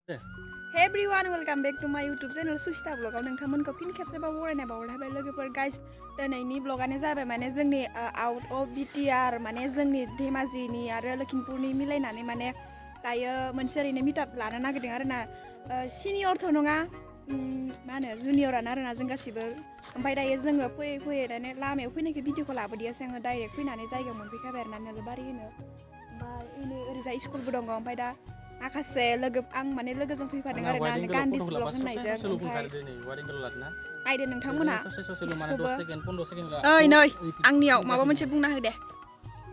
Hey everyone, welcome back to my YouTube channel Sushita Vlog. नोंथांमोनखौ फिन खेबसेबाव बरायनाय बावहरबाय लोगोफोर गाइस दिनैनि ब्लगानो जाबाय माने जोंनि आउट अफ बिटिआर माने जोंनि धेमाजिनि आरो लखिमपुरनि मिलायनानै माने दायो मोनसे ओरैनो मिटआप लानो नागिरदों आरोना सिनियरथ' नङा मा होनो जुनियरानो आरोना जों गासिबो ओमफ्राय दायो जोङो फैयै फैयै दाने लामायाव फैनायखौ भिडिअखौ लाबोदियासै आङो डाइरेक्ट फैनानै जायगायाव मोनफैखाबाय आरोना नोलोबारि होनो ओमफ्राय ओरैजाय स्कुलबो दङ ओमफ्राय दा माखासे लोगो आं माने लोगोजों फैफादों आरोना गान्दिस ब्लग होननायजों नायदो नोंथांमोना ओइ नै आंनियाव माबा मोनसे बुंना हो दे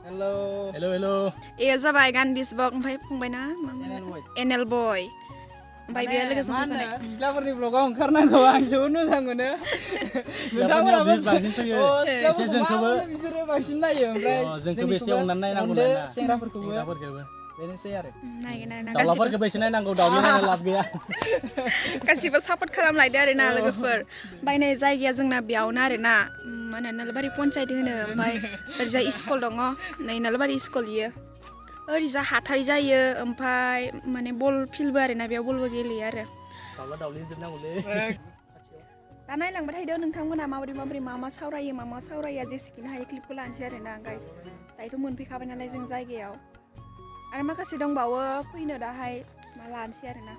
हेलो हेलो हेलो ए जाबाय गान्दिस ब्लग ओमफ्राय फंबायना एनएल बय ओमफ्राय बे लोगोजों फैफानाय सिख्लाफोरनि ब्लगाव ओंखारनांगौ आं जोबोद मोजां मोनो नोंथांमोनाबो सिख्लाफोरखौबो बिसोरो बांसिन नायो ओमफ्राय जोंखौबो एसे अननानै नायनांगौ सेंग्राफोरखौबो बेनोसै आरो दाउलाफोरखौबो एसे नायनांगौ दाउनि नायना लाब गैया गासिबो सापर्ट खालामलायदो आरोना लोगोफोर ओमफ्राय नै जायगाया जोंना बेयावनो आरोना मा होनो नोलोबारि पन्सायत होनो ओमफ्राय ओरैजाय स्कुल दङ नै नोलोबारि स्कुल इयो ओरैजाय हाथाय जायो ओमफ्राय माने बल फिल्डबो आरोना बेयाव बलबो गेलेयो आरो दाउला दाउलि जोबनांगौलै दा नायलांबाय थादो नोंथांमोना माबोरै मा सावरायो जेसेखिनो हायो क्लिपखौ लानोसै आरोना गाइस दायोथ' मोनफैखाबाय नालाय जों जायगायाव आरो माखासे दंबावो फैनो दाहाय मा लानोसै आरोना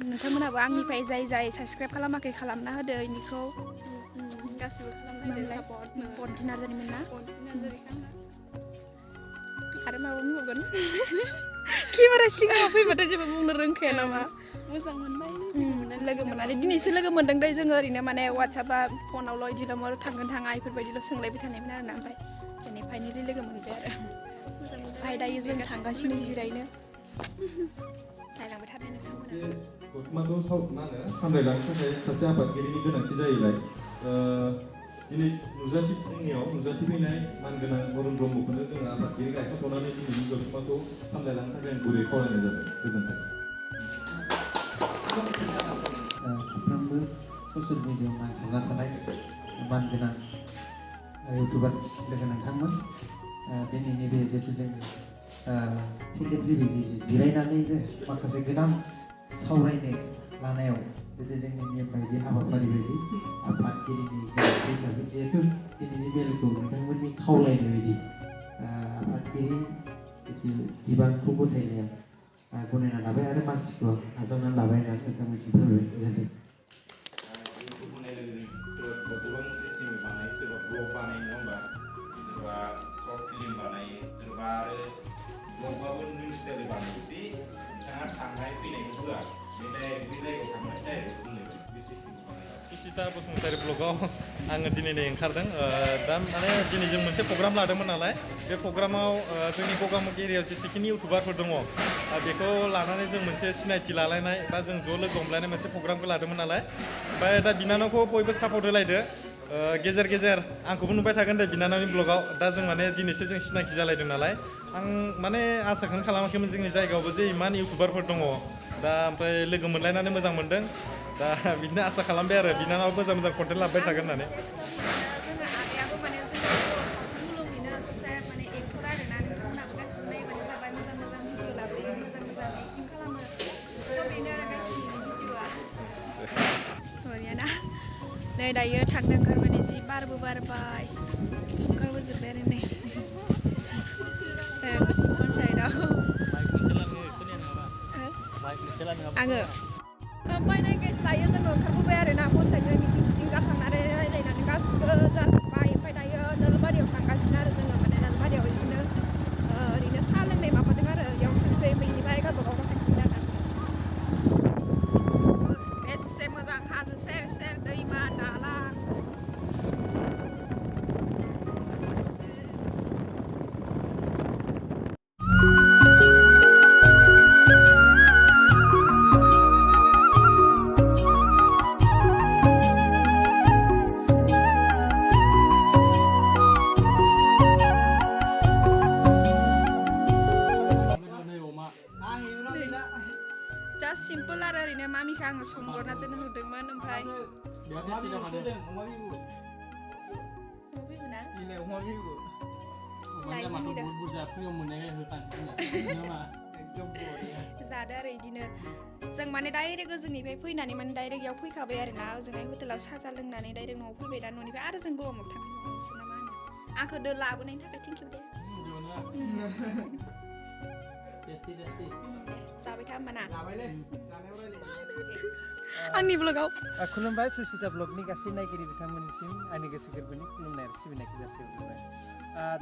नोंथांमोनाबो आंनिफ्राय जाय साबस्क्राइब खालामाखै खालामना होदो इनिखौ गासिबो खालामना सापर्ट बन्ति नार्जारिमोन ना आरो माबा बुंबावगोन केमेरा सिगाङाव फैबाथाय जेबो बुंनो रोंखाया नामा मोजां मोनबाय लोगो मोननानै दिनैसो लोगो मोनदों दै जोङो ओरैनो माने वाट्सएपा फनावल' बिदिल' थांगोन थाङा बेफोरबायदिल' सोंलायबाय थानायमोन आरोना ओमफ्राय दिनै फाइनालि लोगो मोनबाय आरो ओमफ्राय दायो जों थांगासिनो जिरायनो नायलांबाय थादो नोंथांमोना गथमाखौ मा होनो सामलायलांनो थाखाय सासे आफादगिरिनि गोनांथि जायोलाय दिनै जोंनियाव नुजाथिफैनाय मानगोनां अरुण ब्रह्मखौनो जोङो आफादगिरि गायसनथ'नानै दिनैनि गथमाखौ सामलायलांनो थाखाय आं गुरै खावलायनाय जाबाय गोजोन्थों साफ्रोमबो ससियेल मिडियायाव नांथाबना थानाय मानगोनां इउटुबार लोगो नोंथांमोन दिनैनि बे जिहेतु जों टेलिभिजन जिरायनानै जों माखासे गोनां सावरायनो लानायाव जितु जोंनि नेम बायदि हाबाफारि बायदि आफादगिरिनि गोनांथि हिसाबै जिहेतु दिनैनि मेलखौ नोंथांमोननि खावलायनाय बायदि आफादगिरि बिबानखौ गथायनाया गनायना लाबाय आरो मानसिखौ आजावनानै लाबाय होननानै नोंथांमोनसिम फोरमायबाय गोजोन्थों गोबां सिस्टेमै बानायो सोरबा ब्लग बानायो नङा होमबा सोरबा सर्ट फिल्म बानायो सोरबा आरो ब्लगबाबो निउस स्टाइल बानायो जुदि नोंथाङा थांनाय फैनायखौ होआ बे डाइरेक्ट बे जायगायाव थांनानै डाइरेक्ट बुंलायबाय बे सिस्टेमखौ बानायो सुचिता बसुमतारी ब्लगाव आङो दिनै ओंखारदों दा माने दिनै जों मोनसे प्रग्राम लादोंमोन नालाय बे प्रग्रामाव जोंनि गगामुग एरियायाव जेसेखिनि इउटुबारफोर दङ बेखौ लानानै जों मोनसे सिनायथि लालायनाय बा जों ज' लोगो हमलायनाय मोनसे प्रग्रामखौ लादोंमोन नालाय ओमफ्राय दा बिनानावखौ बयबो सापर्ट होलायदो गेजेर गेजेर आंखौबो नुबाय थागोन दे बिनानावनि ब्लगाव दा जों माने दिनैसो जों सिनाखि जालायदों नालाय आं माने आसाखौनो खालामाखैमोन जोंनि जायगायावबो जे इमान इउटुबारफोर दङ दा ओमफ्राय लोगो मोनलायनानै मोजां मोनदों दा बिदिनो आसा खालामबाय आरो बिनानाव मोजां कन्टेन्ट लाबोबाय थागोन होननानै नै दायो थांनो ओंखारबाय जि बारबो बारबाय ओंखारबोजोब्बाय आरो नै पन्सायतआव आङो ओमफ्राय नै गेस दायो जोङो ओंखारबोबाय आरोना पन्सायतनिफ्राय मिटिं जाखांनानै रायज्लायनानै गासिबो जाजोब्बाय ओमफ्राय दायो नोलोबारियाव थांगासिनो आरो जोङो माने नोलोबारियाव बिदिनो ओरैनो साहा लोंनाय माबादों आरो बेयाव थांसै बेनिफ्राय गावबागाव थांसिगोन आरो बेसे मोजां हाजो सेर सेर दैमा दालां आङो संगोरना दोनहरदोंमोन ओमफ्राय अमा बिबु जादो आरो इदिनो जों माने डाइरेक्ट ओजोंनिफ्राय फैनानै माने डाइरेक्ट इयाव फैखाबाय आरोना ओजोंहाय हटेलाव साहा लोंनानै डाइरेक्ट न'आव फैबाय दा न'निफ्राय आरो जों गवा मोगथां नोंसो ना मा होनो आंखौ लाबोनायनि थाखाय थेंकिउ दे जाबाय था होमबाना आंनि ब्लगाव खुलुमबाय सुसिता ब्लगनि गासै नायगिरि बिथांमोननिसिम आंनि गोसो गोरबोनि खुलुमनाय आरो सिबिनायखौ जासिहरबाय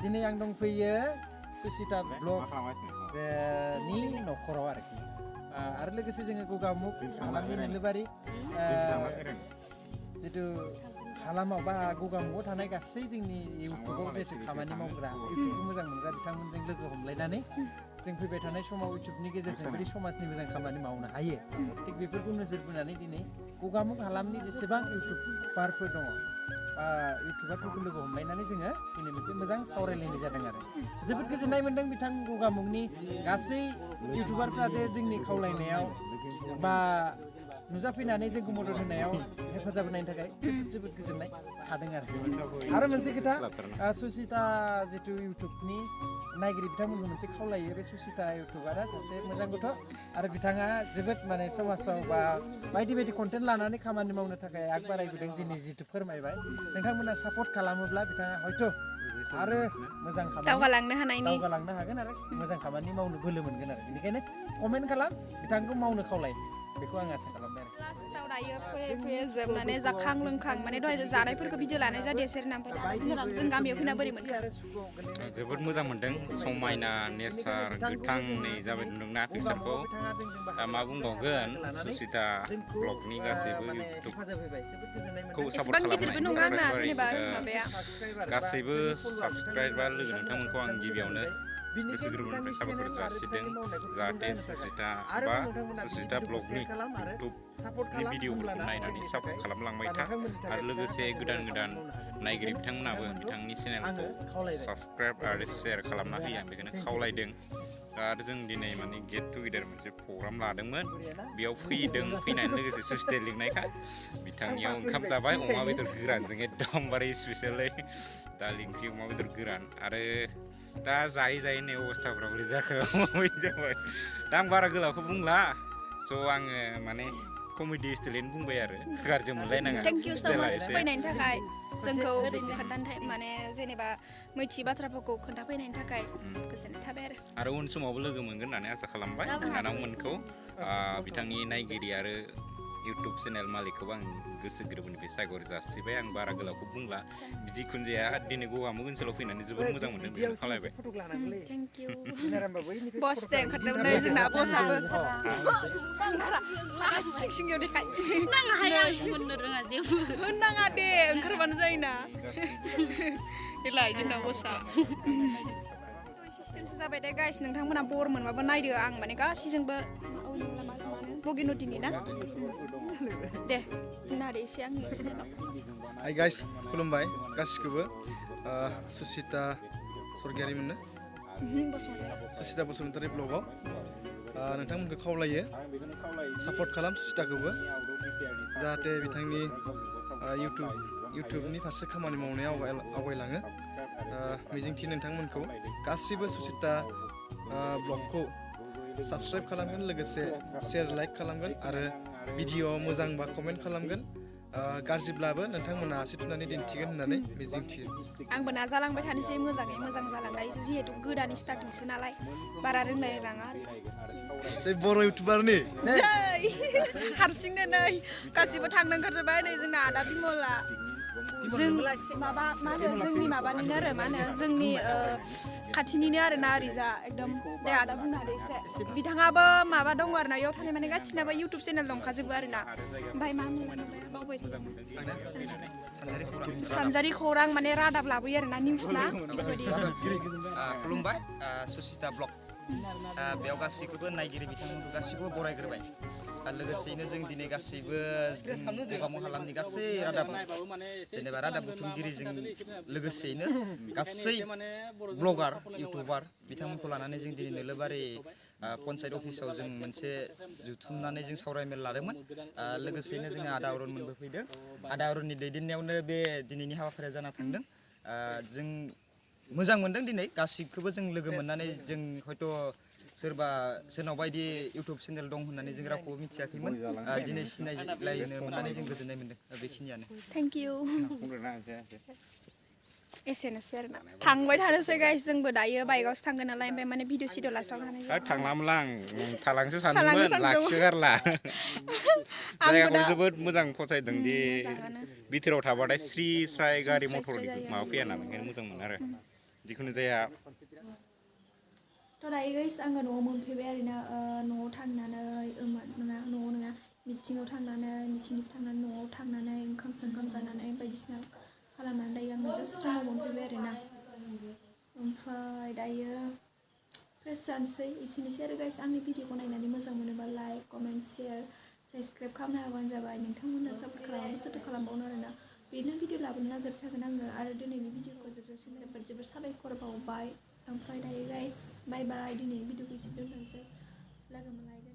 दिनै आं दंफैयो सुसिता ब्लग नि न'खराव आरोखि आरो लोगोसे जोङो गगामुग हालामनि नोलोबारि जितु हालामाव बा गगामुगाव थानाय गासै जोंनि इउटुबाव जितु खामानि मावग्रा इउटुबखौ मोजां मोनग्रा बिथांमोनजों लोगो हमलायनानै जों फैबाय थानाय समाव इउटुबनि गेजेरजों बोरै समाजनि मोजां खामानि मावनो हायो थिग बेफोरखौ नोजोर बोनानै दिनै गगामुग हालामनि जेसेबां इउटुबारफोर दङ बा इउटुबारफोरखौ लोगो हमलायनानै जोङो दिनै मोनसे मोजां सावरायलायनाय जादों आरो जोबोद गोजोननाय मोन्दों बिथां गगामुगनि गासै इउटुबारफ्रा जे जोंनि खावलायनायाव बा नुजाफैनानै जोंखौ मदद होनायाव हेफाजाब होनायनि थाखाय जोबोद गोजोननाय थादों आरो मोनसे खोथा सुसिता जितु इउटुबनि नायगिरि बिथांमोनखौ मोनसे खावलायो बे सुसिता इउटुबारा सासे मोजां गथ' आरो बिथाङा जोबोद माने समाजाव बा बायदि बायदि कन्टेन्ट लानानै खामानि मावनो थाखाय आग बारायबोदों दिनै जितु फोरमायबाय नोंथांमोना सापर्ट खालामोब्ला बिथाङा हयथ' आरो मोजां खामानि दावगालांनो हागोन आरो मोजां खामानि मावनो बोलो मोनगोन आरो बेनिखायनो कमेन्ट खालाम बिथांखौ मावनो खावलाय बेखौ आं आसा खालामबाय आरो लास्टाव दायो फैयै जोबनानै जाखां लोंखां माने दहाय जानायफोरखौ भिडिअ लानाय जादों सेरना ओमफ्राय जों गामियाव फैना बोरै मोनखो जोबोद मोजां मोनदों समायना नेचार गोथां नै जाबाय नुदोंना पिक्सारखौ दा मा बुंबावगोन सुसिता ब्लगनि गासैबो इउटुबखौ सापर्ट खालामनाय गासैबो साबसक्राइबार लोगो नोंथांमोनखौ आं गिबियावनो गोसो गोरबोनिफ्राय साबायखर जासिदों जाहाथे सुसिता ब्लगनि इउटुबनि भिडिअफोरखौ नायनानै सापर्ट खालामलांबाय था आरो लोगोसे गोदान गोदान नायगिरि बिथांमोनाबो बिथांनि चेनेलखौ साबसक्राइब आरो शेयार खालामना होयो आं बेखौनो खावलायदों आरो जों दिनै माने गेट टुगेदार मोनसे प्रग्राम लादोंमोन बेयाव फैनानै लोगोसे सुसिता लिंनायखा बिथांनियाव ओंखाम जाबाय अमा बेदर गोरानजों एकदमबारे स्पेसियलै दालि ओंख्रि अमा बेदर गोरान आरो दा जायै जायै नै अबस्थाफ्रा बोरै जाखो जाबाय दा आं बारा गोलावखौ बुंला स' आङो माने कमेडि स्टाइलैनो बुंबाय आरो गाज्रि मोनलायनाङा थेंक इउ सो माच फैनायनि थाखाय जोंखौ खोन्थानो माने जेनेबा मिथियै बाथ्राफोरखौ खोन्थाफैनायनि थाखाय गोजोननाय थाबाय आरो उन समावबो लोगो मोनगोन होननानै आसा खालामबाय बिनानावमोनखौ बिथांनि नायगिरि आरो इउटुब चेनेल मालिकखौबो आं गोसो गोरबोनिफ्राय साबायखर जासिबाय आं बारा गोलावखौ बुंला जिखुनु जाया दिनै गगामुग ओनसोलाव फैनानै जोबोद मोजां मोनदों बेखौनो खावलायबाय थेंक इउ बस दे ओंखारदों नै जोंना बसआबो सिं सिंयाव देखाय नाङा हाया होननो रोङा जेबो होननाङा दे ओंखारबानो जायोना देलाय जोंना बसआ सिस्टेमसो जाबाय दे गाइस नोंथांमोना बर मोनबाबो नायदो आं माने गासैजोंबो बगिन'टिनि ना दे बुंना होदो एसे आंनि चेनेलाव हाय गाइस खुलुमबाय गासिखौबो सुसिता सरगियारि मोननो सुसिता बसुमतारी ब्लगाव नोंथांमोनखौ खावलायो सापर्ट खालाम सुसिताखौबो जाहाथे बिथांनि इउटुबनि फारसे खामानि मावनायाव आवगायलाङो मिजिंथियो नोंथांमोनखौ गासिबो सुसिता ब्लगखौ साबसक्राइब खालामगोन लोगोसे शेयार लाइक खालामगोन आरो भिडिअ मोजांबा कमेन्ट खालामगोन गाज्रिब्लाबो नोंथांमोना आसि थुनानै दिन्थिगोन होननानै मिजिंथियो आंबो नाजालांबाय थानोसै मोजाङै मोजां जालांनायसै जिहेतु गोदान स्टार्टिंसो नालाय बारा रोंलाय लाङा बर' इउटुबारनि जै हारसिंनो नै गासिबो थांनो ओंखारजोब्बाय नै जोंना आदा बिमला जों माबा मा होनो जोंनि माबानिनो आरो मा होनो जोंनि खाथिनिनो आरोना ओरैजा एकदम दे आदा बुंनो हादो एसे बिथाङाबो माबा दङ आरोना बेयाव थानाय माने गासिनाबो इउटुब चेनेल दंखाजोबो आरोना ओमफ्राय मा बावबाय सानजारि खौरां माने रादाब लाबोयो आरोना निउस ना बेफोरबायदि खुलुमबाय सुसिता ब्लग बेयाव गासैखौबो नायगिरि बिथांमोनखौ गासैखौबो बरायग्रोबाय आरो लोगोसेयैनो जों दिनै गासैबो गगामुग हालामनि गासै रादाब जेनेबा रादाब बुथुमगिरिजों लोगोसेयैनो गासै ब्लगार इउटुबार बिथांमोनखौ लानानै जों दिनै नोलोबारि पन्सायत अफिसाव जों मोनसे जुथुमनानै जों सावरायमेल लादोंमोन लोगोसेयैनो जोङो आदा अरुणमोनबो फैदों आदा अरुणनि दैदेननायावनो बे दिनैनि हाबाफारिया जाना थांदों जों मोजां मोनदों दिनै गासिखौबो जों लोगो मोननानै जों हयथ' सोरबा सोरनावबा इदि इउटुब चेनेल दं होननानै जों रावखौबो मिथियाखैमोन दिनै सिनायलायनो मोननानै जों गोजोननाय मोनदों बेखिनियानो थेंक इउ एसेनोसै आरोना थांबाय थानोसै गाइस जोंबो दायो बाइकआवसो थांगोन नालाय ओमफ्राय माने भिडिअ सिडिअ लास्टाव हानाय थांलामोनला आं थालांसो सानदोंमोन लाखिसो गारला जायगाखौ जोबोद मोजां फसायदों दि बिथोराव थाबाथाय स्रि स्राय गारि मटर माबा फैया ना बेखायनो मोजां मोनो आरो जिखुनु जाया थ' दायो गाइस आङो न'आव मोनफैबाय आरोना न'आव थांनानै न'आव नङा मिटिङाव थांनानै न'आव थांनानै ओंखाम जानानै बायदिसिना खालामनानै दायो आङो जास्ट रुमाव मोनफैबाय आरोना ओमफ्राय दायो फ्रेस जानोसै एसेनोसै आरो गाइस आंनि भिडिअखौ नायनानै मोजां मोनोबा लाइक कमेन्ट शेयार साबस्क्राइब खालामनो हाबानो जाबाय नोंथांमोना सापर्ट खालामाबा सोरथो खालामबावनो आरोना बेनो भिडिअ लाबोनो नाजाबाय थागोन आङो आरो दिनैनि भिडिअखौ जोबजासिम जोबोद साबायखर बावबाय ओमफ्राय दायो गाइस बाय बाय दिनैनि भिडिअखौ एसे दोनथ'नोसै लोगो मोनलायगोन